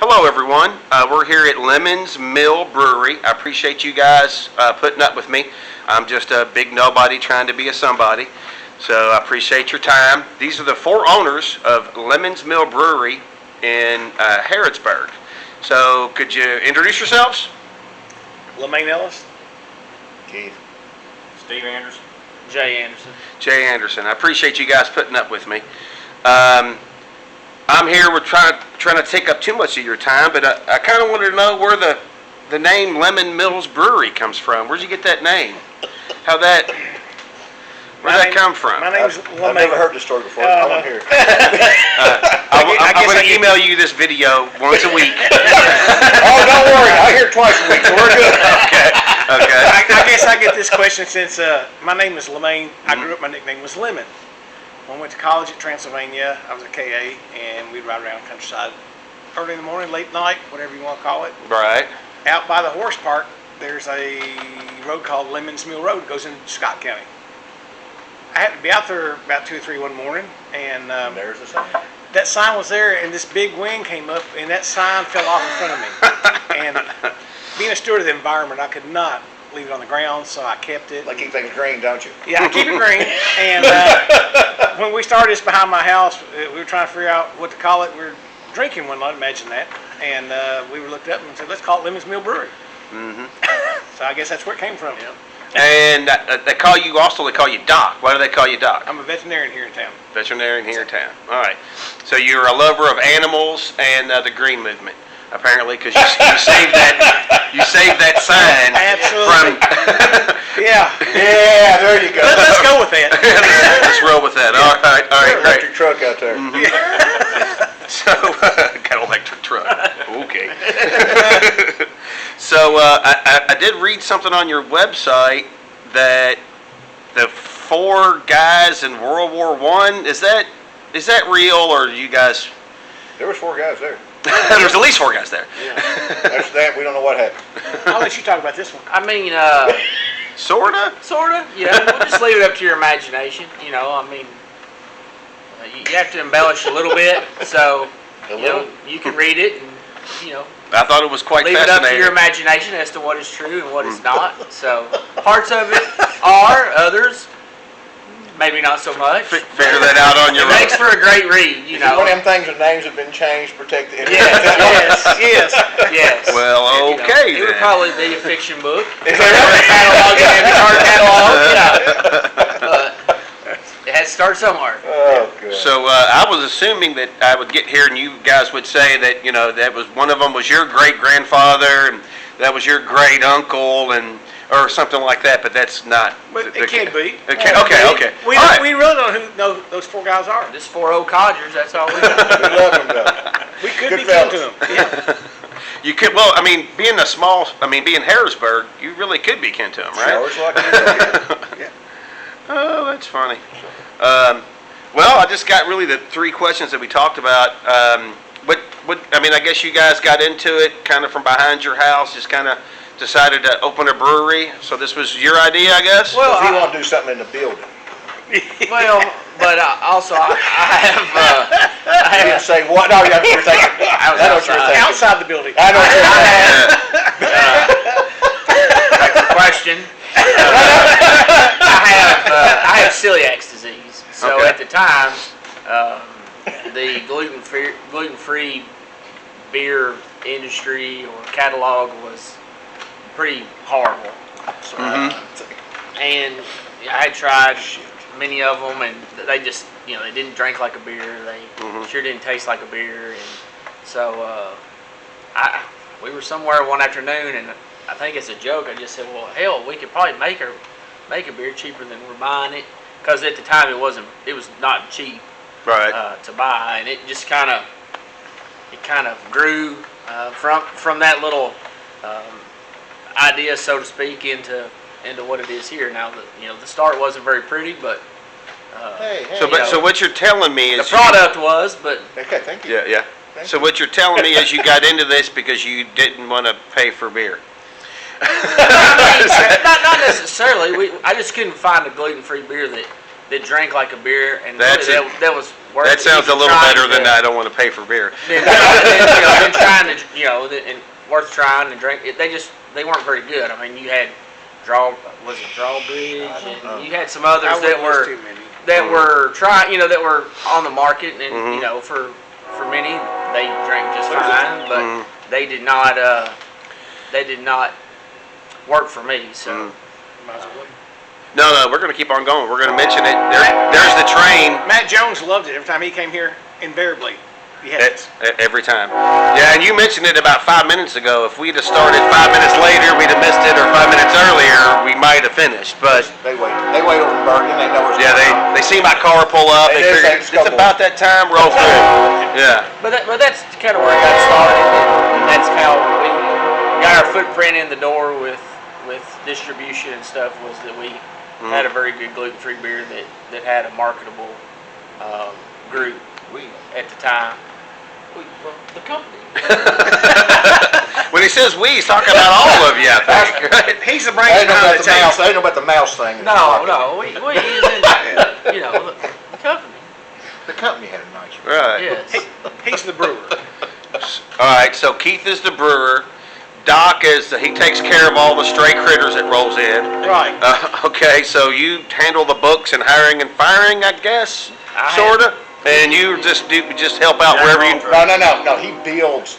Hello, everyone. We're here at Lemons Mill Brewery. I appreciate you guys putting up with me. I'm just a big nobody trying to be a somebody. So I appreciate your time. These are the four owners of Lemons Mill Brewery in Harrodsburg. So could you introduce yourselves? Lemaine Ellis. Keith. Steve Anderson. Jay Anderson. Jay Anderson. I appreciate you guys putting up with me. I'm here. We're trying to take up too much of your time, but I kind of wanted to know where the name Lemon Mills Brewery comes from. Where'd you get that name? Where'd that come from? My name's I've never heard this story before. I want to hear it. I'm going to email you this video once a week. Oh, don't worry. I hear it twice a week, so we're good. Okay. I guess I get this question since my name is Lemaine. I grew up, my nickname was Lemon. When I went to college at Transylvania, I was a KA, and we'd ride around the countryside early in the morning, late night, whatever you want to call it. Right. Out by the horse park, there's a road called Lemons Mill Road that goes into Scott County. I happened to be out there about 2 or 3 one morning, and There's the sign. that sign was there, and this big wind came up, and that sign fell off in front of me. And being a steward of the environment, I could not leave it on the ground, so I kept it. Like keep things green, don't you? Yeah, I keep it green. And when we started this behind my house, we were trying to figure out what to call it. We were drinking one night, imagine that. And we were looked up and said, let's call it Lemons Mill Brewery. Mm-hmm. So I guess that's where it came from. Yeah. And they call you Doc. Why do they call you Doc? I'm a veterinarian here in town. Veterinarian here in town. All right. So you're a lover of animals and the green movement, apparently, because you saved that sign. Absolutely. Yeah. Yeah, there you go. Let's go with that. Let's roll with that. All right, great. Electric truck out there. So, got an electric truck. Okay. So, I did read something on your website that the 4 guys in World War I, is that real, or do you guys... There was 4 guys there. There's at least 4 guys there. After that, we don't know what happened. I'll let you talk about this one. I mean, Sorta? yeah. We'll just leave it up to your imagination. You know, I mean, you have to embellish a little bit, so you can read it and I thought it was quite leave it up fascinating. to your imagination as to what is true and what is not. So parts of it are, others maybe not so much. Figure that out on your It own. makes for a great read, you know. One of them things with names have been changed to protect the innocent. Yes. Well, okay, It would then. probably be a fiction book. Catalog in the card catalog, but it has to start somewhere. Oh, good. So I was assuming that I would get here and you guys would say that that was one of them was your great grandfather and that was your great uncle or something like that, but that's not. But it can't be. Okay. We All right. we really don't know who those 4 guys are. Just 4 old codgers, that's all we know. We love them, though. We could Good be kin to fellas. them. Yeah. You could. Well, I mean, being Harrodsburg, you really could be kin to them, right? Showers like you. Yeah. Oh, that's funny. Well, I just got really the 3 questions that we talked about. I guess you guys got into it kind of from behind your house, just kind of decided to open a brewery. So this was your idea, I guess? Well, if you want to do something in the building. Well, but also I You didn't say what? No, you're thinking. I know what you're thinking. Outside the building. I know what you're thinking. Back to the question. I have celiac disease, so Okay. at the time, the gluten-free beer industry or catalog was pretty horrible. So, and I had tried many of them, and they just they didn't drink like a beer. They sure didn't taste like a beer, and so we were somewhere one afternoon, and I think as a joke, I just said, "Well, hell, we could probably make a beer cheaper than we're buying it," because at the time it was not cheap Right. to buy, and it just kind of grew from that little idea, so to speak, into what it is here. Now, the start wasn't very pretty, but So what you're telling me the is product was, but Okay, thank you. yeah. So what you're telling me is you got into this because you didn't want to pay for beer. not necessarily. I just couldn't find a gluten-free beer that drank like a beer, and That's really that was That sounds a little better than I don't want to pay for beer. Then trying to, and worth trying and drink. They weren't very good. I mean, you had Drawbridge, and you had some others that were that were on the market, and for many they drank just fine, but they did not work for me. So. No, we're going to keep on going. We're going to mention it. There's the train. Matt Jones loved it every time he came here. Invariably, he had it. Every time. Yeah, and you mentioned it about 5 minutes ago. If we'd have started 5 minutes later, we'd have missed it, or 5 minutes earlier, we might have finished. But They wait over in Bergen. They know what's yeah, going on. they see my car pull up. They They do, figure they just go it's about that time. Roll through. Yeah. But that's kind of where it got started, and that's how we got our footprint in the door with distribution and stuff. Was that we had a very good gluten-free beer that had a marketable group at the time. The company. When he says we, he's talking about all of you, I think. Right? He's the I brains didn't know behind about the the mouse. table. I didn't know about the mouse thing. No, we the company. The company had a nice. Right. Yes. He's the brewer. All right. So Keith is the brewer. Doc he takes care of all the stray critters that rolls in. Right. Okay. So you handle the books and hiring and firing, I guess, sorta. And you just help out wherever you. No. He builds.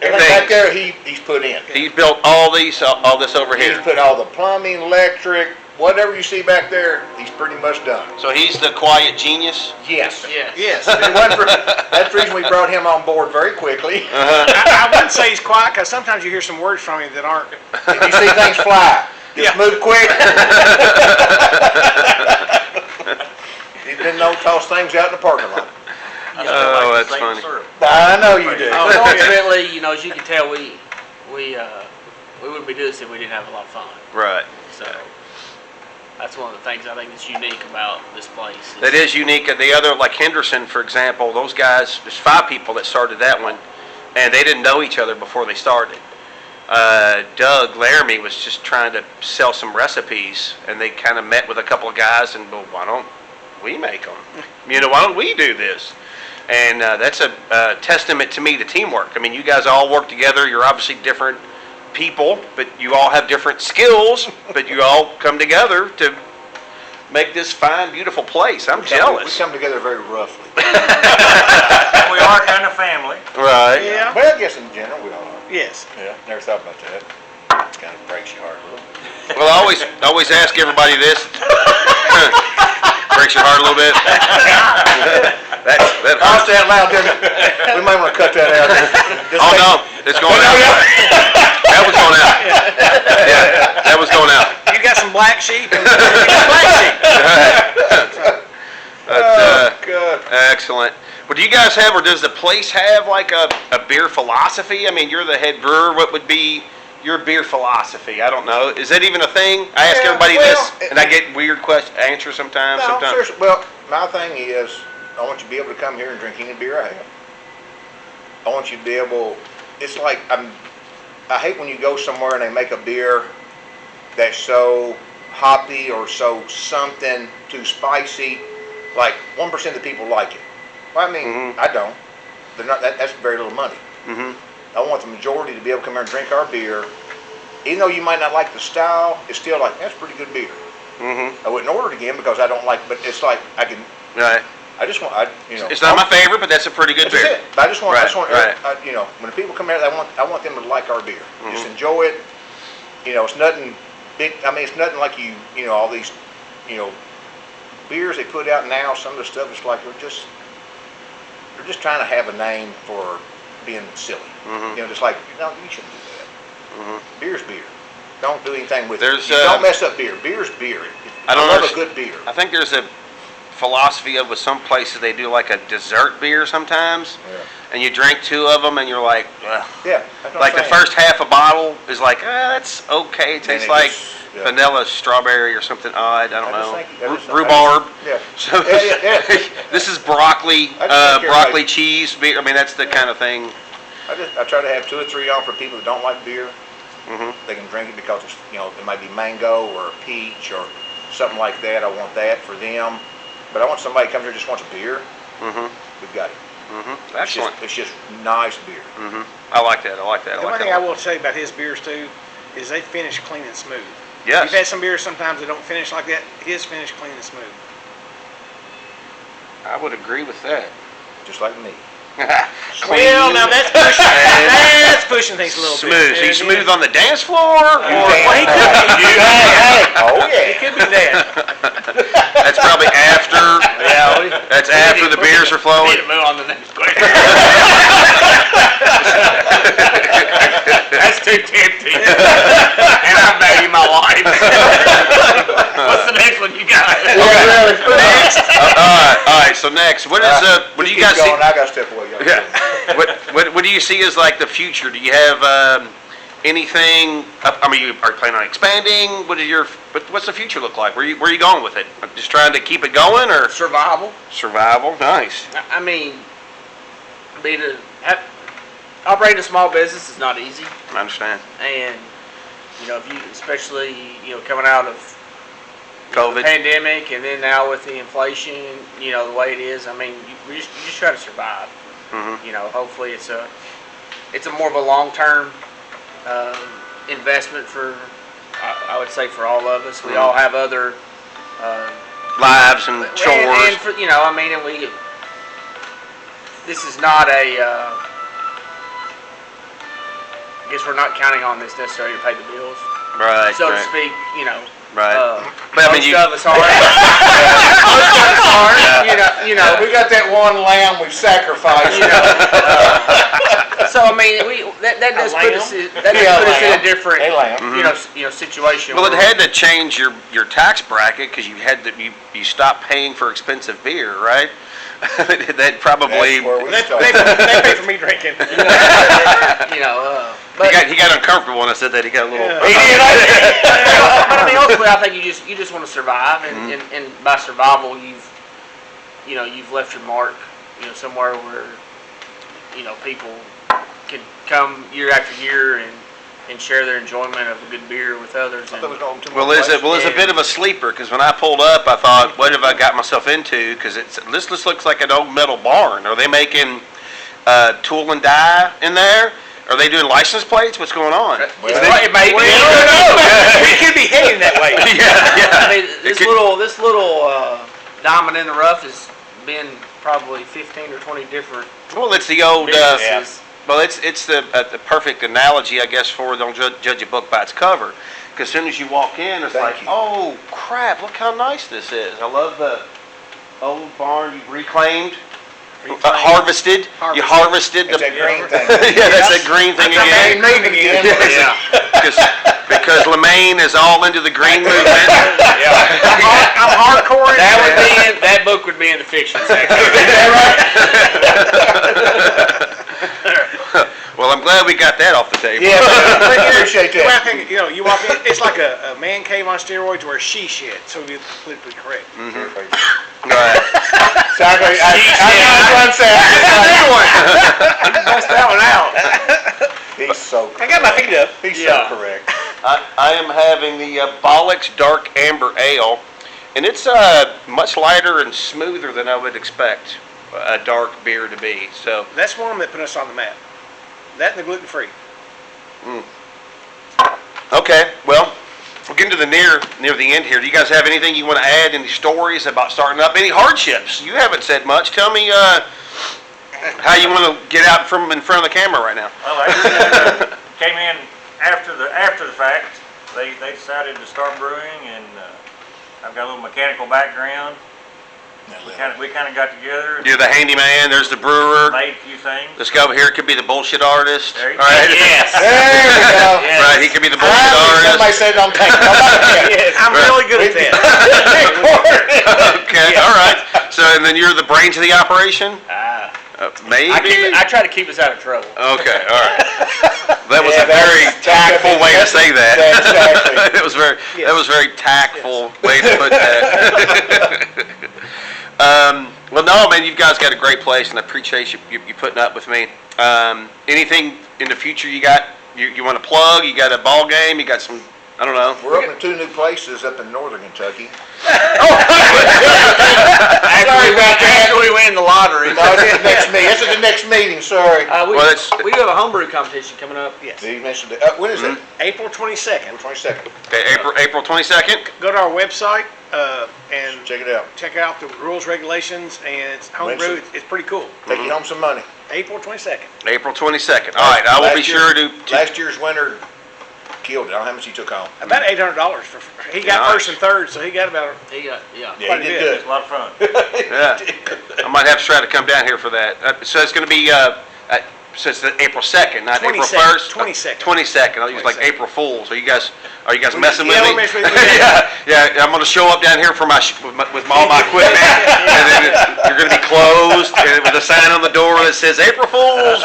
Everything back there, he's put in. He built all this over He's here. put all the plumbing, electric, whatever you see back there, he's pretty much done. So he's the quiet genius. Yes. Yes. That's the reason we brought him on board very quickly. I wouldn't say he's quiet because sometimes you hear some words from him that aren't. If you see things fly, just move quick. He didn't know toss things out in the parking lot. Oh, that's funny. I know you do. Ultimately, as you can tell, we wouldn't be doing this if we didn't have a lot of fun. Right. So that's one of the things I think that's unique about this place. That is unique. The other, like Henderson, for example, those guys, there's 5 people that started that one, and they didn't know each other before they started. Doug Laramie was just trying to sell some recipes, and they kind of met with a couple of guys, and, well, why don't we make them? Why don't we do this? And that's a testament to me to teamwork. I mean, you guys all work together. You're obviously different people, but you all have different skills, but you all come together to make this fine, beautiful place. I'm jealous. We come together very roughly. We are kind of family. Right. Yeah. Well, I guess in general we all are. Yes. Yeah, never thought about that. It kind of breaks your heart a little. Well, I always ask everybody this. Breaks your heart a little bit. That I'll hurts. say it loud, didn't it? We might want to cut that out. Oh no, it's going out. That was going out. Yeah, that was going out. You got some black sheep. And black sheep. Good. Excellent. Well, do you guys have, or does the place have like a beer philosophy? I mean, you're the head brewer. What would be your beer philosophy? I don't know. Is that even a thing? I ask everybody this, and I get weird answers sometimes. No, seriously. Well, my thing is, I want you to be able to come here and drink any beer I have. I want you to be able. It's like I hate when you go somewhere and they make a beer that's so hoppy or so something too spicy. Like 1% of the people like it. Well, I mean, I don't. They're not. That's very little money. I want the majority to be able to come here and drink our beer. Even though you might not like the style, it's still like, that's pretty good beer. I wouldn't order it again because I don't like, but it's like, I can, Right. I just want, It's not my favorite, but that's a pretty good that's beer. it. I just want, Right. When the people come here, I want them to like our beer. Just enjoy it. It's nothing big. I mean, it's nothing like all these, beers they put out now. Some of the stuff is like they're just trying to have a name for being silly. Just like, no, you shouldn't do that. Beer's beer. Don't do anything with it. Don't mess up beer. Beer's beer. I love a good beer. I think there's a philosophy of with some places they do like a dessert beer sometimes, and you drink 2 of them and you're like, ugh. Yeah. That's what Like I'm the saying. first half a bottle is like, that's okay. It tastes it like just- vanilla strawberry or something odd. I don't know. Rhubarb. Yeah. So Yeah. this is broccoli, I just think broccoli cheese beer. I mean, that's the kind of thing. I try to have 2 or 3 on for people that don't like beer. They can drink it because it's, it might be mango or peach or something like that. I want that for them. But I want somebody who comes here and just wants a beer. we've got it. Excellent. It's just nice beer. I like that. I like that. The one thing I will say about his beers too is they finish clean and smooth. Yes. You've had some beers sometimes that don't finish like that. His finish clean and smooth. I would agree with that. Just like me. Well, now that's pushing things a little Smooth. bit. So you smooth on the dance floor? Or Well, he could be. Oh, It yeah. could be that. that's probably after. That's after the beers are We flowing. need to move on to the next question. That's too tempting. And I value my life. What's the next one you got? Next. All right. So next, what do you guys see? I got to step away. Y'all. Yeah. What do you see as like the future? Do you have anything? I mean, are you planning on expanding? What's the future look like? Where you going with it? Just trying to keep it going, or Survival. survival? Nice. I mean, operating a small business is not easy. I understand. And, if you, especially, coming out of the COVID. pandemic, and then now with the inflation, the way it is, I mean, you just try to survive. Hopefully it's a more of a long-term investment for, I would say, for all of us. We all have other Lives and chores. and for, and we. This is not a. I guess we're not counting on this necessarily to pay the bills, Right. so to right. speak. Right. But I mean, Most you. of us aren't. Most of us aren't. We got that one lamb we've sacrificed. So I mean, that does put us in, in a different situation. Well, it where- had to change your tax bracket because you stopped paying for expensive beer, right? That probably. That's where we They started. pay for me drinking. But He got uncomfortable when I said that. He got a little. but I mean, ultimately, I think you just want to survive, and by survival, you've left your mark, somewhere where, people can come year after year and share their enjoyment of a good beer with others. And, Well, it's a bit of a sleeper because when I pulled up, I thought, what have I got myself into? Because this looks like an old metal barn. Are they making tool and die in there? Are they doing license plates? What's going on? it may be. We could be heading that way. I mean, this little diamond in the rough has been probably 15 or 20 different Well, it's the old. businesses. Well, it's the perfect analogy, I guess, for don't judge a book by its cover. Because as soon as you walk in, it's Thank like, you. oh crap! Look how nice this is. I love the old barn you've reclaimed. Harvested. You harvested It's the. that green thing. Yeah, that's that green thing again. Yeah. Because Lemaine is all into the green movement. I'm hardcore. That book would be in the fiction section. Well, I'm glad we got that off the table. Yeah, appreciate The way I that. think, you walk in, it's like a man cave on steroids or a she shed, so to be politically correct. Right. Sorry, I Bust that one out. He's so I got my feet up. He's Yeah. so correct. I am having the Bollock's Dark Amber Ale, and it's much lighter and smoother than I would expect a dark beer to be. So, That's one that put us on the map. That and the gluten free. okay, well, we're getting to the near the end here. Do you guys have anything you want to add? Any stories about starting up? Any hardships? You haven't said much. Tell me how you want to get out from in front of the camera right now. Well, they came in after the fact. They decided to start brewing, and I've got a little mechanical background. We kind of got together and You're the handyman. There's the brewer. made a few things. This guy over here could be the bullshit artist. There you All right. Yes. There we go. Right, he could be the bullshit Somebody artist. said it on tape. Yes. I'm really good at that. Okay, all right. So, and then you're the brains of the operation? Maybe? I try to keep us out of trouble. Okay, all right. That was Yeah, a very tactful way to say that. Exactly. That was very tactful way to put that. Well, no, man, you guys got a great place, and I appreciate you putting up with me. Anything in the future you got? You want to plug? You got a ball game? You got some? I don't know. We're opening 2 new places up in northern Kentucky. Sorry about that. After we win the lottery. No, this is next meeting. This is the next meeting, sorry. Well, it's- We do have a homebrew competition coming up. Yes. You mentioned it. When is it? April 22nd. April 22nd. Okay, April 22nd. Go to our website and Check it out. check out the rules, regulations, and it's homebrew. When's It's pretty cool. Take you home some money. April 22nd. April 22nd. All right, I will be Last year- sure to. Last year's winner killed it. I don't know how much he took home. About $800 for. He got Nice. first and third, so he got about. He got, yeah. Yeah, Quite he a did bit. It's good. a lot of fun. Yeah, I might have to try to come down here for that. So it's going to be. So it's the April 2nd, not April 22nd, 1st. 22nd. 22nd. I'll use like 22nd. April Fools. Are you guys messing with Yeah, me? we'll mess with you. yeah. I'm going to show up down here for with all my equipment, and then you're going to be closed and with a sign on the door that says April Fools.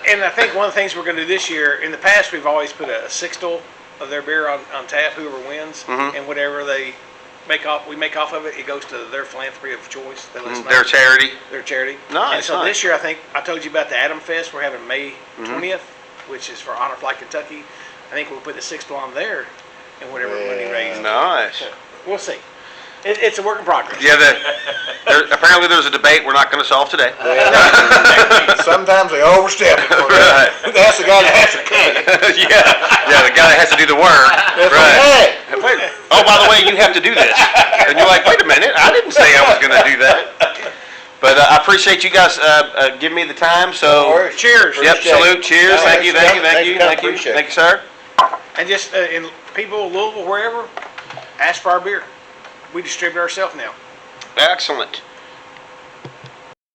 And I think one of the things we're going to do this year, in the past, we've always put a sixtel of their beer on tap, whoever wins, and whatever they make off of it, it goes to their philanthropy of choice. They let us know. Their charity. Their charity. Nice, And so nice. this year, I think, I told you about the Adam Fest, we're having May 20th, which is for Honor Flight Kentucky. I think we'll put the sixtel on there and whatever money raised. Nice. So, we'll see. It's a work in progress. Yeah, apparently there's a debate we're not going to solve today. Sometimes they overstep it. Right. That's the guy that has to cook. yeah, the guy that has to do the work. Right. Hey, Oh, by the way, you have to do this. And you're like, wait a minute, I didn't say I was going to do that. But I appreciate you guys giving me the time. So, Cheers. yep, salute, cheers, thank you, thank you, thank you, thank you, Appreciate thank you, sir. And just in people, Louisville, wherever, ask for our beer. We distribute ourselves now. Excellent.